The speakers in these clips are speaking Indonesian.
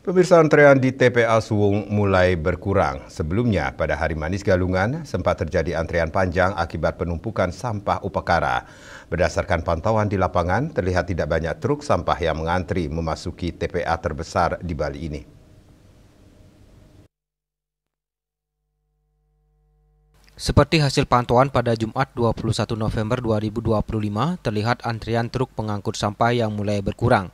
Pemirsa, antrean di TPA Suwung mulai berkurang. Sebelumnya, pada Hari Manis Galungan, sempat terjadi antrean panjang akibat penumpukan sampah upakara. Berdasarkan pantauan di lapangan, terlihat tidak banyak truk sampah yang mengantri memasuki TPA terbesar di Bali ini. Seperti hasil pantauan pada Jumat 21 November 2025, terlihat antrian truk pengangkut sampah yang mulai berkurang.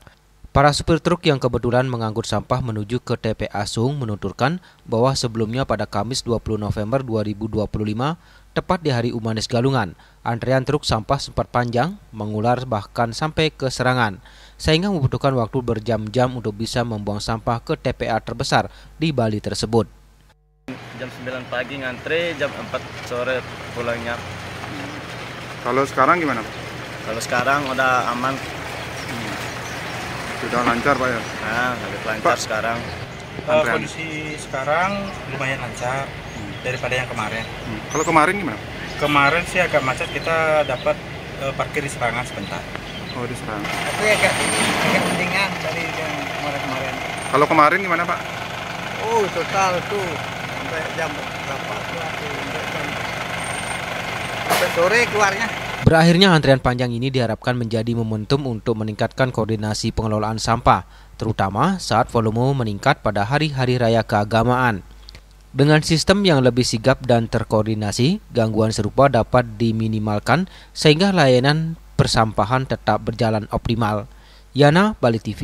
Para supir truk yang kebetulan mengangkut sampah menuju ke TPA Suwung menuturkan bahwa sebelumnya pada Kamis 20 November 2025, tepat di hari Umanis Galungan, antrean truk sampah sempat panjang, mengular bahkan sampai ke Serangan, sehingga membutuhkan waktu berjam-jam untuk bisa membuang sampah ke TPA terbesar di Bali tersebut. Jam 9 pagi ngantri, jam 4 sore pulangnya. Kalau sekarang gimana, Pak? Kalau sekarang udah aman. Sudah lancar, Pak, ya? Nah, lebih lancar Pak. Sekarang. Kondisi sekarang lumayan lancar daripada yang kemarin. Kalau kemarin gimana? Kemarin sih agak macet, kita dapat parkir di Serangan sebentar. Oh, di Serangan. Tapi agak mendingan dari yang kemarin-kemarin. Kalau kemarin gimana, Pak? Oh, total tuh sampai jam berapa? Sampai sore keluarnya. Berakhirnya antrian panjang ini diharapkan menjadi momentum untuk meningkatkan koordinasi pengelolaan sampah, terutama saat volume meningkat pada hari-hari raya keagamaan. Dengan sistem yang lebih sigap dan terkoordinasi, gangguan serupa dapat diminimalkan sehingga layanan persampahan tetap berjalan optimal. Yana, Bali TV.